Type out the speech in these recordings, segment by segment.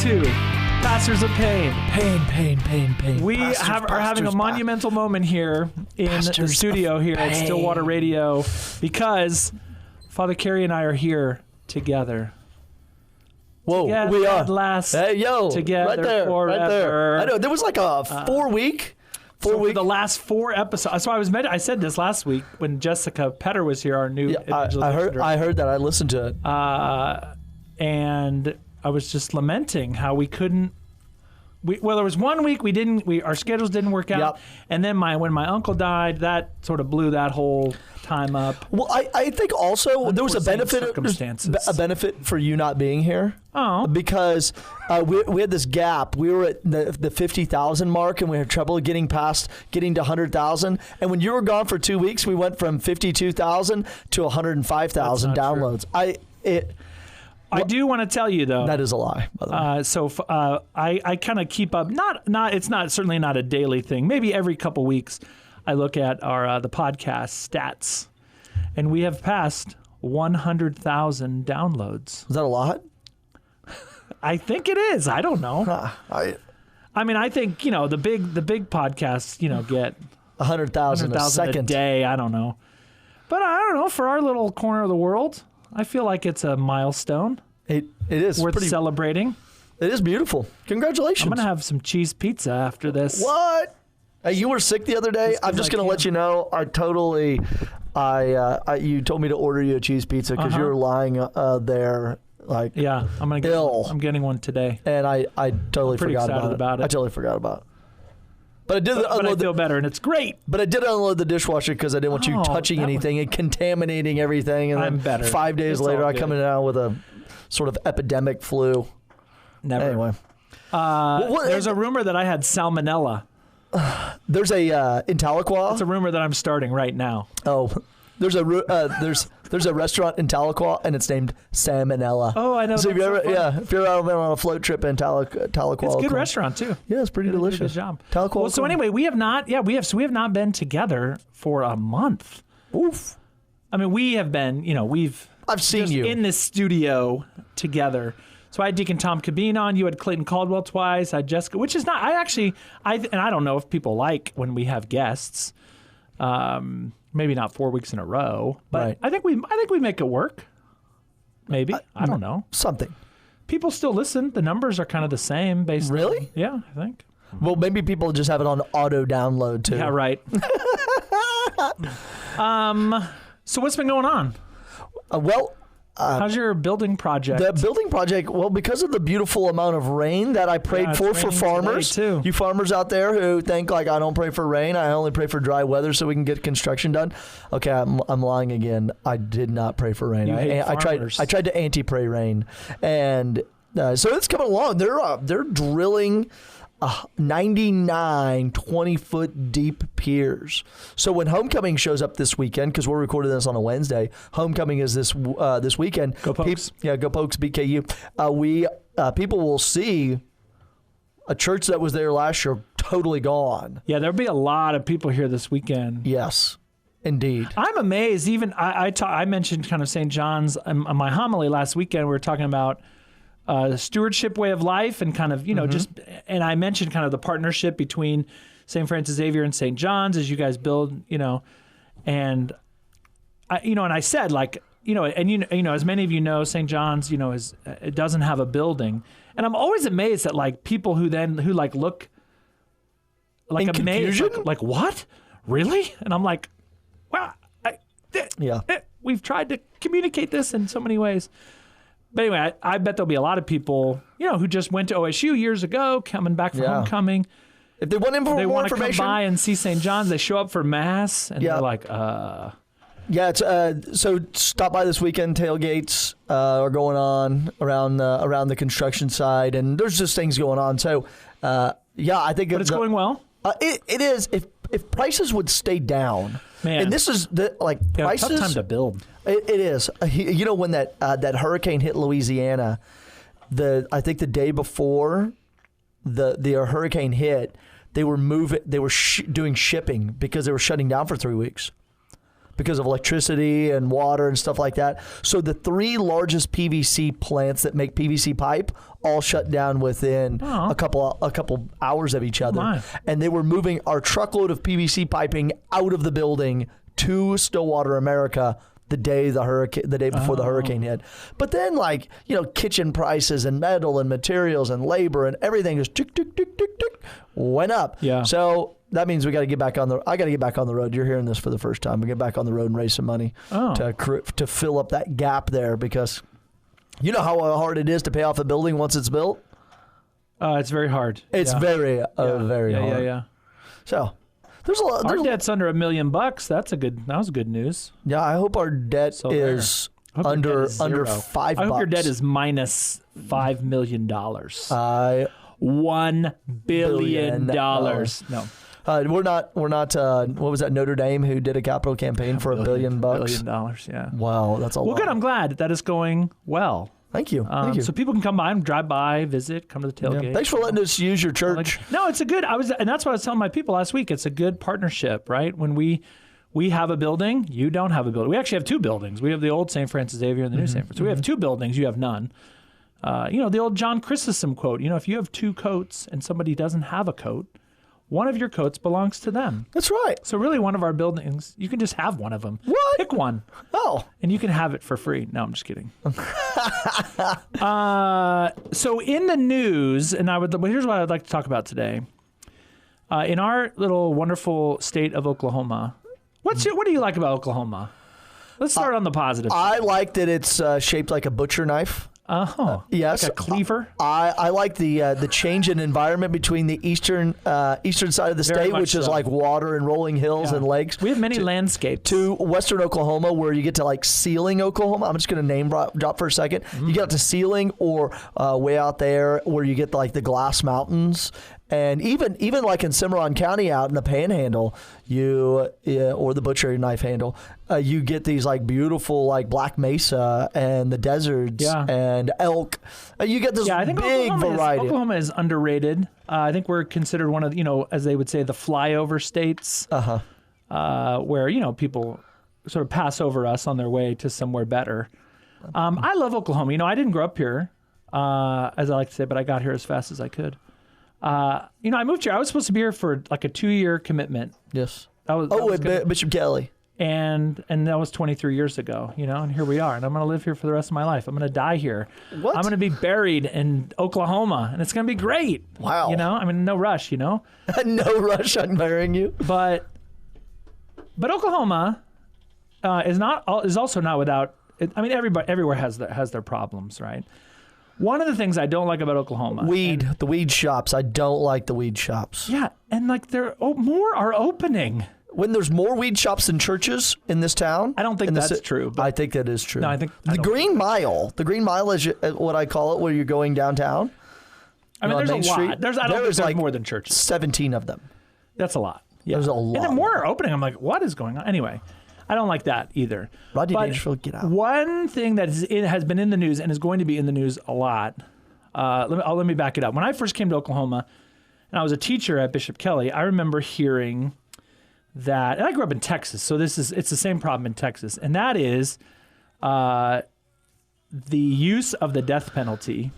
to Pastors of Pain. Pain. We are having a monumental moment here in the studio here at Stillwater Radio because Father Kerry and I are here together. Whoa, together we are. Last hey, yo, together right there, forever. right there. I know, there was like a 4 week. For the last 4 episodes. So I said this last week when Jessica Petter was here, our new evangelist. I heard that. I listened to it. And I was just lamenting how we couldn't. There was 1 week our schedules didn't work out. Yep. And then when my uncle died, that sort of blew that whole time up. Well, I think also there was a benefit for you not being here. Oh. Because we had this gap. We were at the 50,000 mark, and we had trouble getting to 100,000. And when you were gone for 2 weeks, we went from 52,000 to 105,000 downloads. True. I do want to tell you though. That is a lie, by the way. I kind of keep up. It's certainly not a daily thing. Maybe every couple weeks, I look at our the podcast stats, and we have passed 100,000 downloads. Is that a lot? I think it is. I don't know. I mean, I think the big podcasts get 100,000 a second a day. I don't know, but I don't know. For our little corner of the world, I feel like it's a milestone. It is worth celebrating. It is beautiful. Congratulations. I'm gonna have some cheese pizza after this. What? Hey, you were sick the other day. I'm just gonna let you know. You told me to order you a cheese pizza because you were lying there. Yeah, I'm getting one today, and I totally forgot about it. I totally forgot about it. But I did but I feel better, and it's great. But I did unload the dishwasher because I didn't want you touching anything and contaminating everything. And I'm better. 5 days later, I come in out with a sort of epidemic flu. Never. Anyway, there's a rumor that I had salmonella. There's a in Tahlequah. It's a rumor that I'm starting right now. Oh. There's a restaurant in Tahlequah, and it's named Salmonella. Oh, I know. So if you're out on a float trip in Tahlequah, it's a good restaurant too. Yeah, it's pretty delicious. Good job. Tahlequah. Well, so anyway, we have not been together for a month. Oof. I mean, we have been. I've seen you in this studio together. So I had Deacon Tom Cabine on. You had Clayton Caldwell twice. I had Jessica, which is not. And I don't know if people like when we have guests. Maybe not 4 weeks in a row, but right. I think we make it work. Maybe I don't know. Something. People still listen. The numbers are kind of the same. Really? Yeah, I think. Well, maybe people just have it on auto download too. Yeah, right. So what's been going on? How's your building project? The building project, well, because of the beautiful amount of rain that I prayed for farmers, too. You farmers out there who think I don't pray for rain, I only pray for dry weather so we can get construction done. Okay, I'm lying again. I did not pray for rain. I tried to anti-pray rain, and so it's coming along. They're drilling 99 20-foot deep piers. So when Homecoming shows up this weekend, because we're recording this on a Wednesday, Homecoming is this weekend. Go Pokes. Go Pokes, BKU. People will see a church that was there last year totally gone. Yeah, there'll be a lot of people here this weekend. Yes, indeed. I'm amazed. Even I mentioned kind of St. John's in my homily last weekend. We were talking about stewardship way of life and kind of, and I mentioned kind of the partnership between St. Francis Xavier and St. John's as you guys build, and I said as many of you know, St. John's, it doesn't have a building. And I'm always amazed at people who look like in amazed, confusion? like what? Really? And I'm like, wow, we've tried to communicate this in so many ways. But anyway, I bet there'll be a lot of people, who just went to OSU years ago, coming back for homecoming. If they want more information, they want to come by and see St. John's. They show up for mass, and they're like, Yeah, it's, so stop by this weekend. Tailgates are going on around the construction side, and there's just things going on. So, I think but it's going well. It is. If prices would stay down, man, and this is prices. Tough time to build. It is. When that hurricane hit Louisiana, I think the day before the hurricane hit, they were doing shipping because they were shutting down for 3 weeks. because of electricity and water and stuff like that. So the 3 largest PVC plants that make PVC pipe all shut down within a couple hours of each other. And they were moving our truckload of PVC piping out of the building to Stillwater, America, the day before the hurricane hit. But then, like, kitchen prices and metal and materials and labor and everything just tick, tick, tick, tick, tick, went up. Yeah. So that means I got to get back on the road. You're hearing this for the first time. We get back on the road and raise some money to fill up that gap there, because you know how hard it is to pay off a building once it's built. It's very hard. It's very hard. Yeah. So. There's a lot. Our debt's under $1 million. That was good news. Yeah, I hope our debt is under $5. I hope your debt is minus $5 million. $1 billion. No. We're not. What was that, Notre Dame, who did a capital campaign for $1 billion? $1 billion, yeah. Wow, that's a lot. Well, good. I'm glad that is going well. Thank you. Thank you. So people can come by and drive by, visit, come to the tailgate. Yeah. Thanks for letting us use your church. No, it's a good. And that's what I was telling my people last week. It's a good partnership, right? When we have a building, you don't have a building. We actually have 2 buildings. We have the old St. Francis Xavier and the new St. Francis. So we have 2 buildings. You have none. The old John Chrysostom quote. If you have 2 coats and somebody doesn't have a coat, one of your coats belongs to them. That's right. So really, one of our buildings, you can just have one of them. What? Pick one. Oh. And you can have it for free. No, I'm just kidding. So in the news, and here's what I'd like to talk about today. In our little wonderful state of Oklahoma, what do you like about Oklahoma? Let's start on the positive side. I like that it's shaped like a butcher knife. Like Yes, a cleaver. I like the change in environment between the eastern side of the state, which is like water and rolling hills and lakes. We have many landscapes. To western Oklahoma, where you get to like Sealing, Oklahoma. I'm just going to name drop for a second. You get to Sealing, or way out there where you get like the Glass Mountains. And even like in Cimarron County out in the Panhandle, or the butcher knife handle, you get these like beautiful like Black Mesa and the deserts and elk. You get this big variety. Oklahoma is underrated. I think we're considered one of, as they would say, the flyover states, where people sort of pass over us on their way to somewhere better. I love Oklahoma. I didn't grow up here, as I like to say, but I got here as fast as I could. I moved here. I was supposed to be here for like a 2-year commitment. Yes. With Bishop Kelly. And that was 23 years ago, and here we are. And I'm going to live here for the rest of my life. I'm going to die here. What? I'm going to be buried in Oklahoma, and it's going to be great. Wow. No rush, No rush on burying you. But Oklahoma is also not without. Everybody everywhere has their problems, right? One of the things I don't like about Oklahoma. The weed shops. I don't like the weed shops. Yeah, and like more are opening. When there's more weed shops than churches in this town? I don't think that's true. I think that is true. No, I think the Green Mile. The Green Mile is what I call it, where you're going downtown. There's Main a Street. lot. There's like more than churches. 17 of them. That's a lot. Yeah. There's a lot. And then more are opening. I'm like, what is going on? Anyway. I don't like that either. Rodney Dangerfield, get out. One thing that has been in the news and is going to be in the news a lot. Let me back it up. When I first came to Oklahoma, and I was a teacher at Bishop Kelly, I remember hearing that, and I grew up in Texas, so it's the same problem in Texas, and that is the use of the death penalty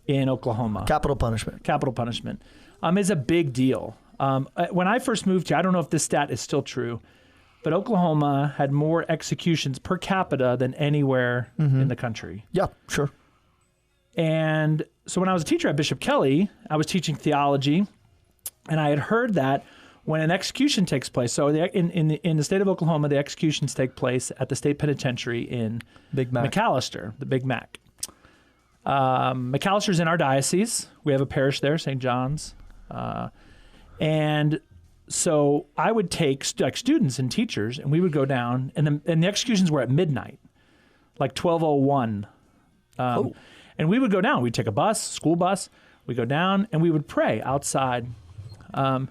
in Oklahoma. Capital punishment is a big deal. When I first moved here, I don't know if this stat is still true, but Oklahoma had more executions per capita than anywhere in the country. Yeah, sure. And so when I was a teacher at Bishop Kelly, I was teaching theology, and I had heard that when an execution takes place, so in the state of Oklahoma, the executions take place at the state penitentiary in Big Mac. McAllister, the Big Mac. McAllister's in our diocese. We have a parish there, St. John's. And so I would take students and teachers, and we would go down, and the executions were at midnight, like 12:01. And we would go down. We'd take a bus, school bus. We'd go down, and we would pray outside. And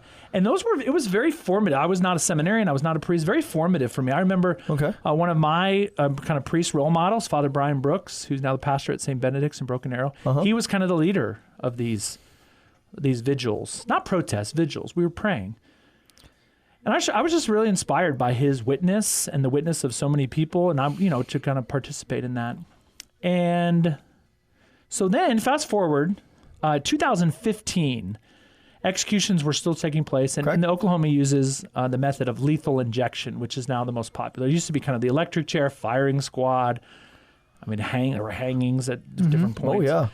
it was very formative. I was not a seminarian. I was not a priest. Very formative for me. I remember one of my kind of priest role models, Father Brian Brooks, who's now the pastor at St. Benedict's in Broken Arrow. He was kind of the leader of these vigils, not protests, vigils. We were praying. And I was just really inspired by his witness and the witness of so many people, and I'm, to kind of participate in that. And so then, fast forward, 2015, executions were still taking place, and Oklahoma uses the method of lethal injection, which is now the most popular. It used to be kind of the electric chair, firing squad. I mean, there were hangings at different points. Oh,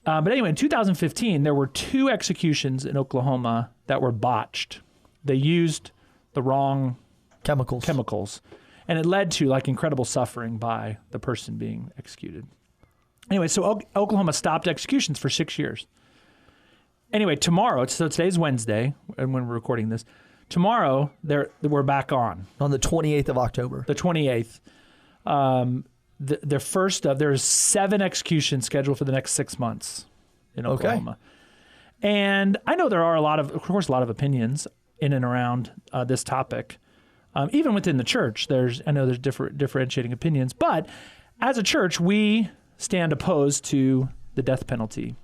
yeah. But anyway, in 2015, there were 2 executions in Oklahoma that were botched. They used the wrong chemicals, and it led to incredible suffering by the person being executed. Anyway, so Oklahoma stopped executions for 6 years. Anyway, tomorrow, so today's Wednesday, and when we're recording this, tomorrow we're back on the 28th of October. The 28th. There's 7 executions scheduled for the next 6 months in Oklahoma. Okay. And I know there are a lot of opinions in and around this topic. Even within the church, there's differentiating opinions. But as a church, we stand opposed to the death penalty.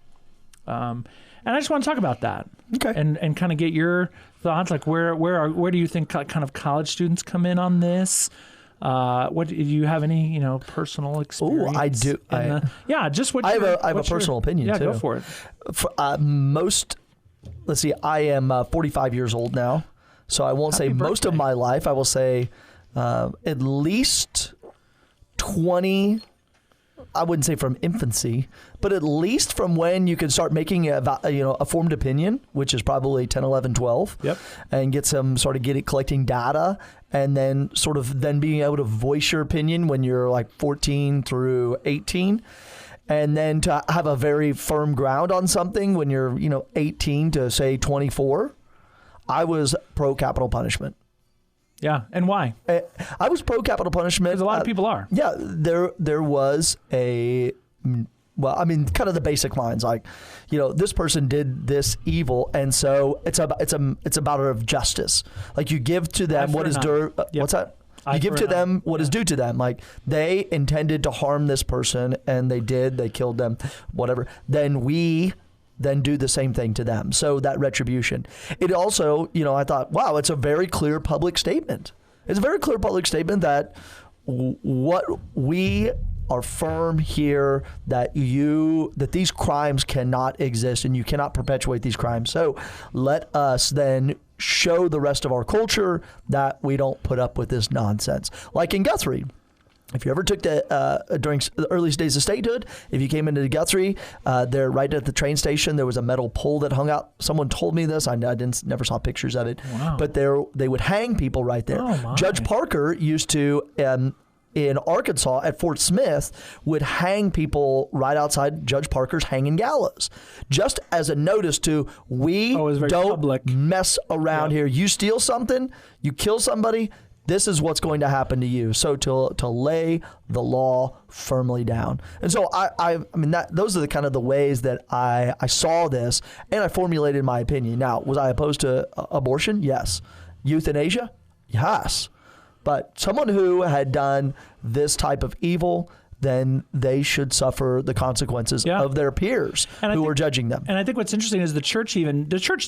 And I just want to talk about that. Okay. And kind of get your thoughts, where do you think kind of college students come in on this? What do you have any personal experience? Oh, I do. Just what I have a personal opinion. Yeah, too. Go for it. Let's see. I am 45 years old now, so I won't say most of my life. I will say at least 20. I wouldn't say from infancy, but at least from when you can start making a formed opinion, which is probably 10, 11, 12. Yep. And get some collecting data, and then then being able to voice your opinion when you're 14 through 18. And then to have a very firm ground on something when you're, 18 to say 24. I was pro capital punishment. Yeah, and why? I was pro capital punishment. Because a lot of people are. Yeah, there was kind of the basic lines this person did this evil, and so it's a matter of justice. You give to them what is due. What's that? You give to them what is due to them. They intended to harm this person, and they did. They killed them, whatever. Then we do the same thing to them. So that retribution. It also, I thought, wow, it's a very clear public statement. It's a very clear public statement that what we are firm here that these crimes cannot exist and you cannot perpetuate these crimes. So let us then show the rest of our culture that we don't put up with this nonsense. Like in Guthrie. If you ever took during the earliest days of statehood, if you came into Guthrie, there right at the train station, there was a metal pole that hung out. Someone told me this. I never saw pictures of it. Wow. But they would hang people right there. Oh, my. Judge Parker used to, in Arkansas at Fort Smith, would hang people right outside Judge Parker's hanging gallows. Just as a notice to, don't public. Mess around here. You steal something, you kill somebody, this is what's going to happen to you. So to lay the law firmly down. And so those are the kind of the ways that I saw this, and I formulated my opinion. Now, was I opposed to abortion? Yes. Euthanasia? Yes. But someone who had done this type of evil, then they should suffer the consequences of their peers who were judging them. And I think what's interesting is the church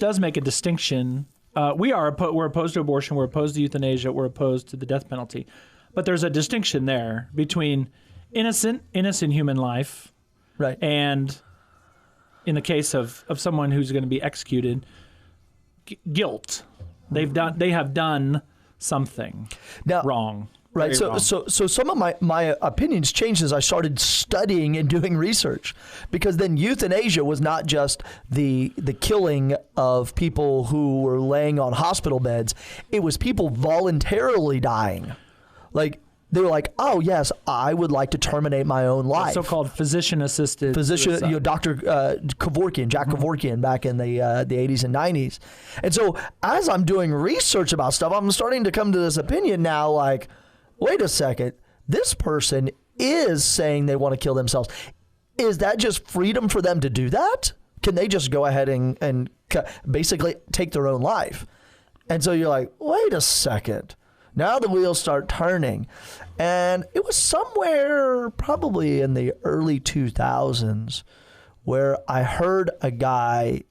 does make a distinction. We're opposed to abortion, we're opposed to euthanasia, we're opposed to the death penalty. But there's a distinction there between innocent human life, right, and in the case of someone who's going to be executed, guilt. They have done something wrong. Right. So some of my opinions changed as I started studying and doing research, because then euthanasia was not just the killing of people who were laying on hospital beds. It was people voluntarily dying. They were like, oh, yes, I would like to terminate my own life. So-called physician-assisted suicide. Dr. Kevorkian, Jack Kevorkian, back in the 80s and 90s. And so as I'm doing research about stuff, I'm starting to come to this opinion now, wait a second, this person is saying they want to kill themselves. Is that just freedom for them to do that? Can they just go ahead and basically take their own life? And so you're like, wait a second. Now the wheels start turning. And it was somewhere probably in the early 2000s where I heard a guy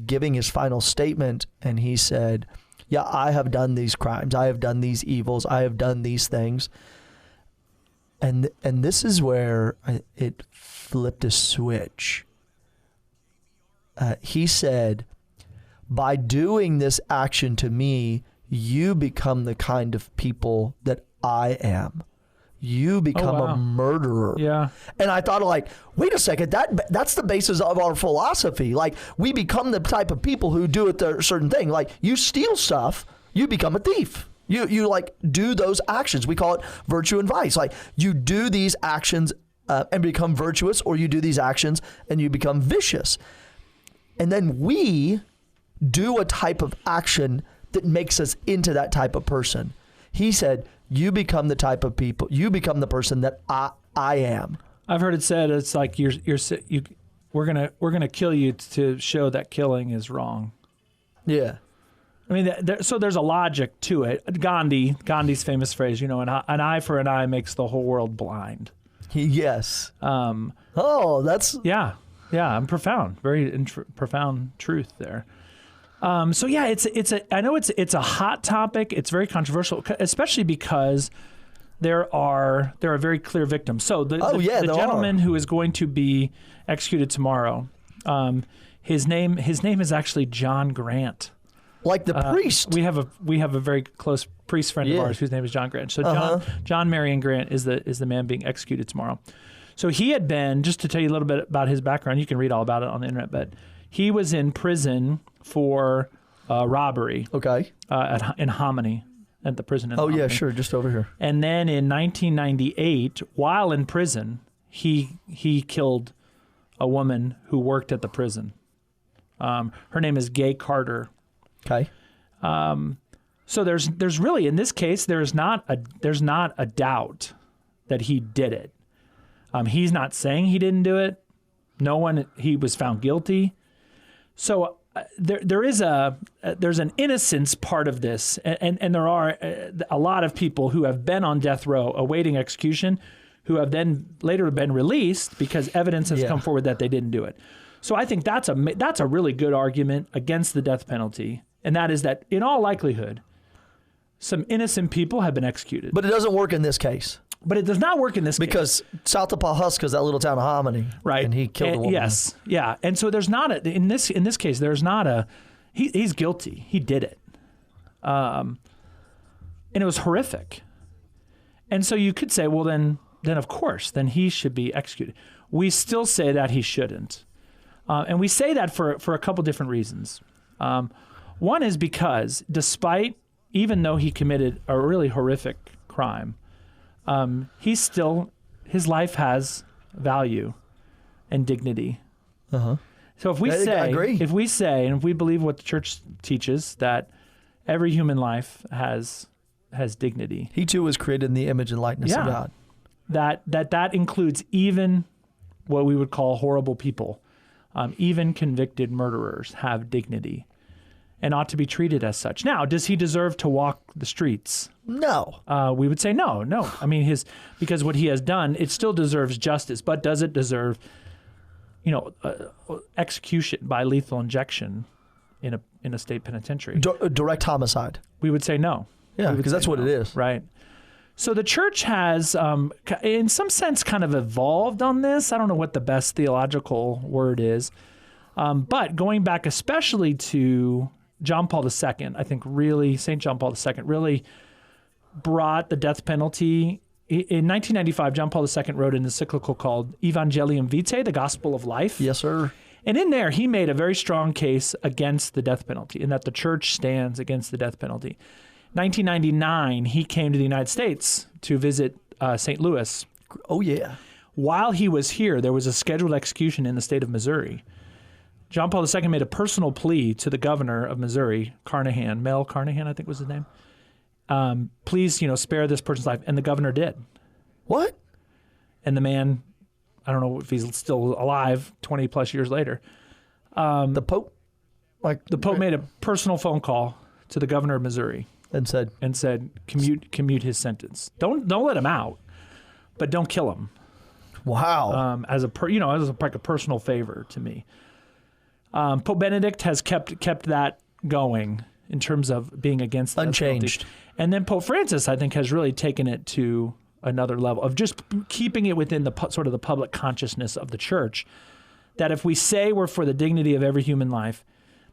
giving his final statement, and he said, Yeah, I have done these crimes. I have done these evils. I have done these things. And this is where it flipped a switch. He said, by doing this action to me, you become the kind of people that I am. You become a murderer. Yeah. And I thought, like, wait a second, that's the basis of our philosophy. Like, we become the type of people who do a certain thing. Like, you steal stuff, you become a thief. You like do those actions. We call it virtue and vice. Like, you do these actions and become virtuous, or you do these actions and you become vicious. And then we do a type of action that makes us into that type of person. He said, you become the type of people, you become the person that I am. I've heard it said, it's like we're gonna kill you to show that killing is wrong. Yeah. I mean, so there's a logic to it. Gandhi's famous phrase, an eye for an eye makes the whole world blind. Yes. That's... Yeah, I'm profound. Very profound truth there. So yeah, I know it's a hot topic. It's very controversial, especially because there are very clear victims. So the gentleman who is going to be executed tomorrow, his name is actually John Grant. Like the priest. We have a very close priest friend of ours whose name is John Grant. So John Marion Grant is the man being executed tomorrow. So he had been, just to tell you a little bit about his background, you can read all about it on the internet, but he was in prison for robbery. Okay. In Hominy, at the prison in Hominy. Yeah, sure, just over here. And then in 1998, while in prison, he killed a woman who worked at the prison. Her name is Gay Carter. Okay. So there's really, in this case, there's not a doubt that he did it. He's not saying he didn't do it. He was found guilty. So there's an innocence part of this, and there are a lot of people who have been on death row awaiting execution, who have then later been released because evidence has come forward that they didn't do it. So I think that's a really good argument against the death penalty, and that is that in all likelihood, some innocent people have been executed. But it doesn't work in this case. But it does not work in this case. Because south of Pawhuska is that little town of Hominy. Right. And he killed a woman. Yes. Yeah. And so there's not in this case, there's not he's guilty. He did it. And it was horrific. And so you could say, well, then of course, then he should be executed. We still say that he shouldn't. And we say that for a couple different reasons. One is because even though he committed a really horrific crime, his life has value and dignity. So if we say, and if we believe what the church teaches, that every human life has dignity. He too was created in the image and likeness of God. That includes even what we would call horrible people. Even convicted murderers have dignity and ought to be treated as such. Now, does he deserve to walk the streets? No. We would say no. I mean, because what he has done, it still deserves justice. But does it deserve, execution by lethal injection in a state penitentiary? Direct homicide. We would say no. Yeah, because that's what it is. Right. So the church has, in some sense, kind of evolved on this. I don't know what the best theological word is. But going back especially to John Paul II, I think really, St. John Paul II really brought the death penalty. In 1995, John Paul II wrote an encyclical called Evangelium Vitae, the Gospel of Life. Yes, sir. And in there, he made a very strong case against the death penalty, and that the church stands against the death penalty. 1999, he came to the United States to visit St. Louis. Oh, yeah. While he was here, there was a scheduled execution in the state of Missouri. John Paul II made a personal plea to the governor of Missouri, Carnahan, Mel Carnahan, I think was his name. Please, spare this person's life. And the governor did. What? And the man, I don't know if he's still alive 20 plus years later. The Pope? The Pope made a personal phone call to the governor of Missouri. And said, commute his sentence. Don't let him out, but don't kill him. Wow. As a personal favor to me. Pope Benedict has kept that going in terms of being against the unchanged. And then Pope Francis, I think, has really taken it to another level of just keeping it within the sort of the public consciousness of the church, that if we say we're for the dignity of every human life,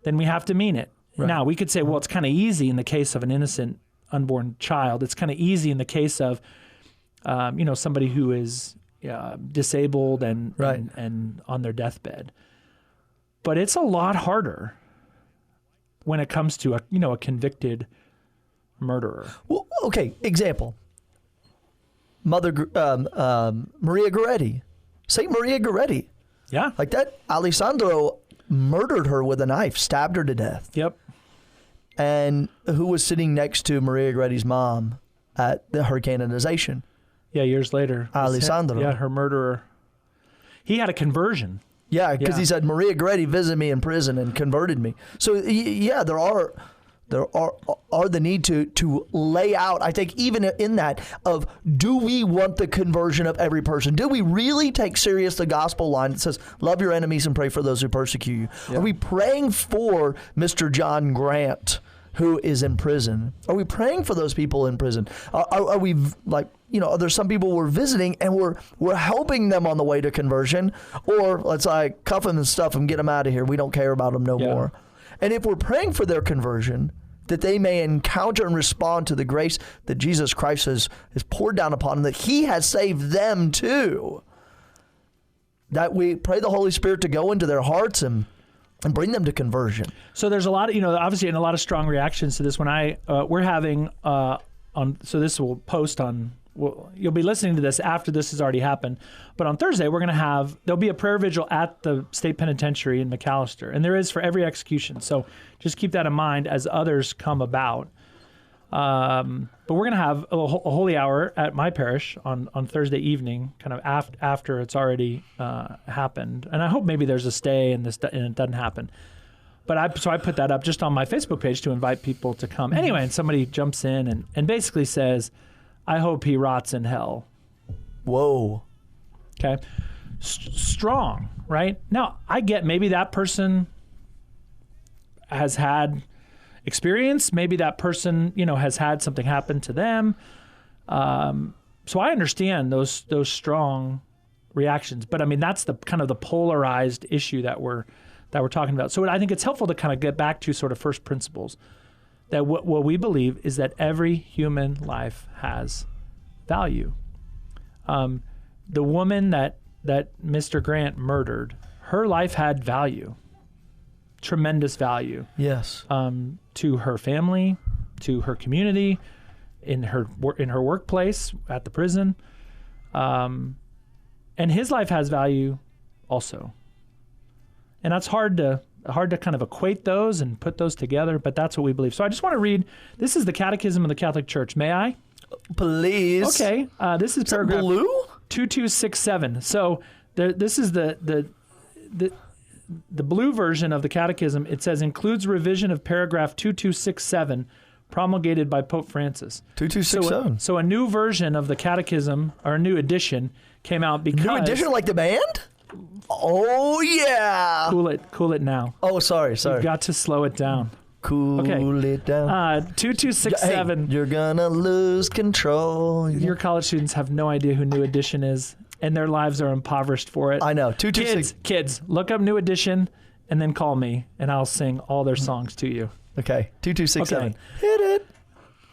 then we have to mean it. Right. Now, we could say, well, it's kind of easy in the case of an innocent unborn child. It's kind of easy in the case of, somebody who is disabled and on their deathbed. But it's a lot harder when it comes to a convicted murderer. Well, okay, example. Mother Maria Goretti, Saint Maria Goretti. Yeah. Like that, Alessandro murdered her with a knife, stabbed her to death. Yep. And who was sitting next to Maria Goretti's mom at her canonization? Yeah, years later. Alessandro. Yeah, her murderer. He had a conversion. Yeah, because he said, Maria Goretti visited me in prison and converted me. So, yeah, there are the need to lay out, I think, even in that, of do we want the conversion of every person? Do we really take serious the gospel line that says, love your enemies and pray for those who persecute you? Yeah. Are we praying for Mr. John Grant, who is in prison? Are we praying for those people in prison? Are we, like, are there some people we're visiting and we're helping them on the way to conversion? Or let's cuff them and stuff them, get them out of here. We don't care about them no more. And if we're praying for their conversion, that they may encounter and respond to the grace that Jesus Christ has poured down upon them, that he has saved them too, that we pray the Holy Spirit to go into their hearts and bring them to conversion. So there's a lot of, obviously, and a lot of strong reactions to this. When we're having so this will post on, you'll be listening to this after this has already happened. But on Thursday, there'll be a prayer vigil at the state penitentiary in McAllister. And there is for every execution. So just keep that in mind as others come about. But we're going to have a holy hour at my parish on Thursday evening, kind of after it's already happened. And I hope maybe there's a stay and it doesn't happen. But I put that up just on my Facebook page to invite people to come. Anyway, and somebody jumps in and basically says, I hope he rots in hell. Whoa. Okay. Strong, right? Now, I get maybe that person has had experience. Maybe that person, has had something happen to them. So I understand those strong reactions. But I mean, that's the kind of the polarized issue that we're talking about. So I think it's helpful to kind of get back to sort of first principles. That what we believe is that every human life has value. The woman that Mr. Grant murdered, her life had value, tremendous value. Yes. To her family, to her community, in her workplace, at the prison, and his life has value also. And that's hard to kind of equate those and put those together, but that's what we believe. So I just want to read, this is the Catechism of the Catholic Church. May I? Please. Okay. This is paragraph blue? 2267. So this is the blue version of the Catechism. It says, includes revision of paragraph 2267 promulgated by Pope Francis. 2267. So a new version of the Catechism, or a new edition, came out because... New edition like the band? Oh, yeah. Cool it now. Oh, sorry. You've got to slow it down. Cool it down. 2267. Hey, you're gonna lose control. Your college students have no idea who New Edition is, and their lives are impoverished for it. I know. 226. Kids, look up New Edition, and then call me, and I'll sing all their songs to you. Okay. 2267. Okay. Hit it.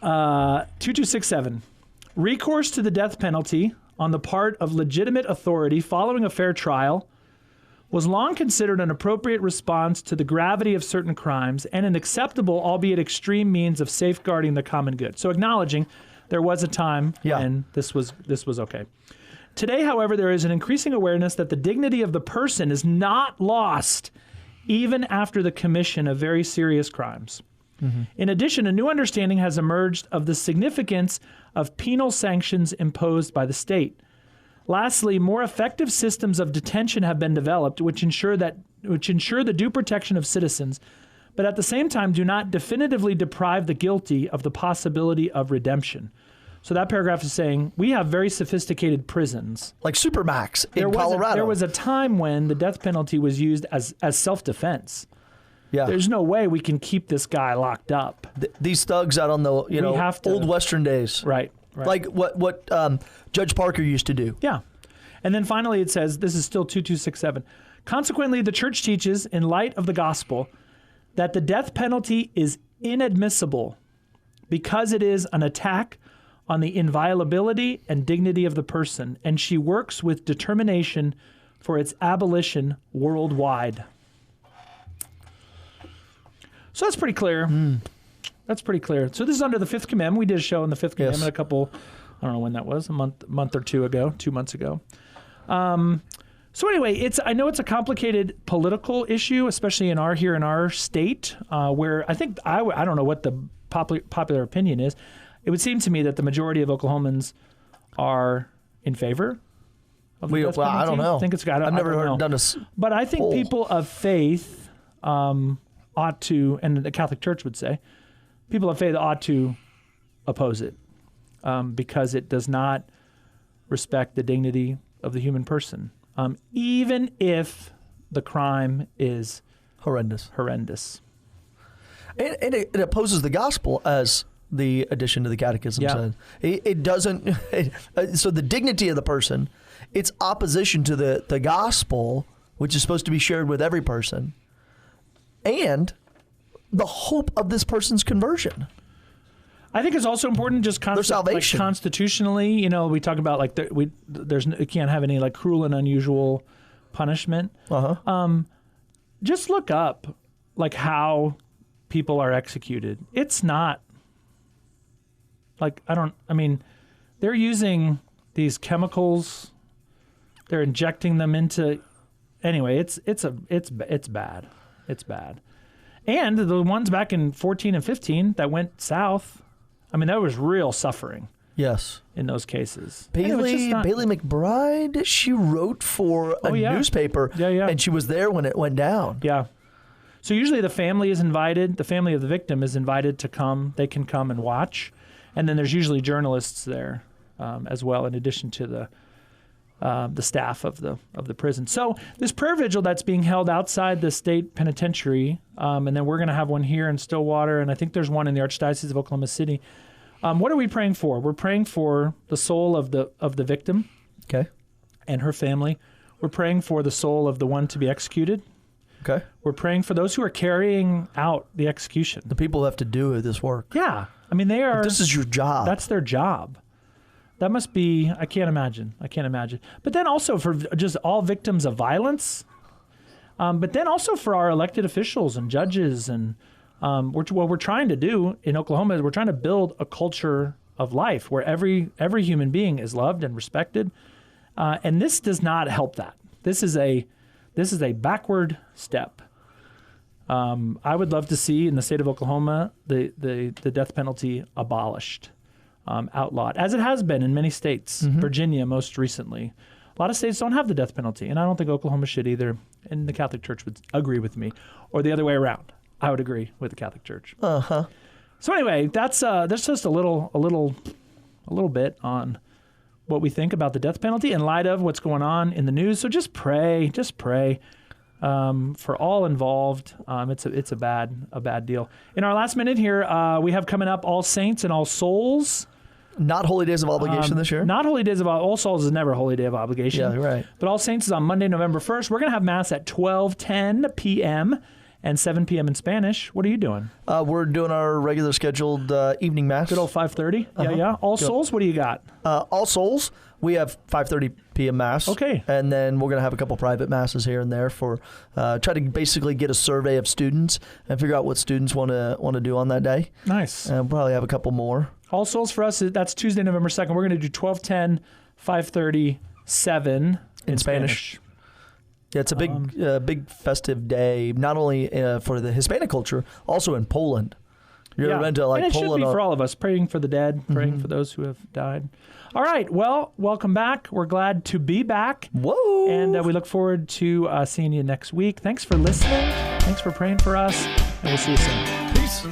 2267. Recourse to the death penalty on the part of legitimate authority following a fair trial was long considered an appropriate response to the gravity of certain crimes and an acceptable, albeit extreme, means of safeguarding the common good. So acknowledging there was a time when this was okay. Today, however, there is an increasing awareness that the dignity of the person is not lost even after the commission of very serious crimes. Mm-hmm. In addition, a new understanding has emerged of the significance of penal sanctions imposed by the state. Lastly, more effective systems of detention have been developed which ensure the due protection of citizens, but at the same time do not definitively deprive the guilty of the possibility of redemption. So that paragraph is saying we have very sophisticated prisons. Like Supermax in Colorado. There was a time when the death penalty was used as self-defense. Yeah. There's no way we can keep this guy locked up. These thugs out on the old Western days. Right. Like what Judge Parker used to do. Yeah. And then finally it says, this is still 2267. Consequently, the church teaches, in light of the gospel, that the death penalty is inadmissible because it is an attack on the inviolability and dignity of the person, and she works with determination for its abolition worldwide. So that's pretty clear. That's pretty clear. So this is under the Fifth Commandment. We did a show on the Fifth Commandment I don't know when that was, a month or 2 months ago. So anyway, I know it's a complicated political issue, especially in our state, where I think I don't know what the popular opinion is. It would seem to me that the majority of Oklahomans are in favor of the death penalty. I don't know. I think I've never done this. But I think people of faith ought to, and the Catholic Church would say, people of faith ought to oppose it because it does not respect the dignity of the human person, even if the crime is horrendous. And it opposes the gospel, as the addition to the catechism said. It doesn't. So the dignity of the person, it's opposition to the gospel, which is supposed to be shared with every person, and the hope of this person's conversion. I think it's also important just salvation. Constitutionally, we talk about like it can't have any like cruel and unusual punishment. Just look up like how people are executed. It's not like they're using these chemicals. They're injecting them into. Anyway, it's bad. It's bad. And the ones back in 14 and 15 that went south, there was real suffering. Yes. In those cases. Bailey McBride, she wrote for a newspaper. Yeah. And she was there when it went down. Yeah. So usually the family is invited. The family of the victim is invited to come. They can come and watch. And then there's usually journalists there as well, in addition to the staff of the prison. So this prayer vigil that's being held outside the state penitentiary, and then we're going to have one here in Stillwater, and I think there's one in the Archdiocese of Oklahoma City. What are we praying for? We're praying for the soul of the victim, and her family. We're praying for the soul of the one to be executed. Okay. We're praying for those who are carrying out the execution. The people who have to do this work. Yeah, they are. But this is your job. That's their job. That must be, I can't imagine. But then also for just all victims of violence, but then also for our elected officials and judges. And what we're trying to do in Oklahoma is we're trying to build a culture of life where every human being is loved and respected. And this does not help that. This is a backward step. I would love to see in the state of Oklahoma the death penalty abolished. Outlawed, as it has been in many states, Virginia most recently. A lot of states don't have the death penalty, and I don't think Oklahoma should either, and the Catholic Church would agree with me, or the other way around. I would agree with the Catholic Church. So anyway, that's just a little bit on what we think about the death penalty in light of what's going on in the news. So just pray for all involved. It's a bad deal. In our last minute here, we have coming up All Saints and All Souls. Not Holy Days of Obligation this year? Not Holy Days of All Souls is never a Holy Day of Obligation. Yeah, right. But All Saints is on Monday, November 1st. We're going to have Mass at 12:10 p.m. and 7 p.m. in Spanish. What are you doing? We're doing our regular scheduled evening Mass. Good old 5:30? Yeah. All Souls, what do you got? All Souls, we have 5:30 p.m. Mass. Okay. And then we're going to have a couple private Masses here and there for try to basically get a survey of students and figure out what students want to do on that day. Nice. And we'll probably have a couple more. All Souls for us, that's Tuesday, November 2nd. We're going to do 12:10, 5:30, 7 in Spanish. Yeah, it's a big festive day, not only for the Hispanic culture, also in Poland. You're ever been to and it Poland? Should be for all of us, praying for the dead, praying for those who have died. All right, well, welcome back. We're glad to be back. Whoa! And we look forward to seeing you next week. Thanks for listening. Thanks for praying for us, and we'll see you soon. Peace.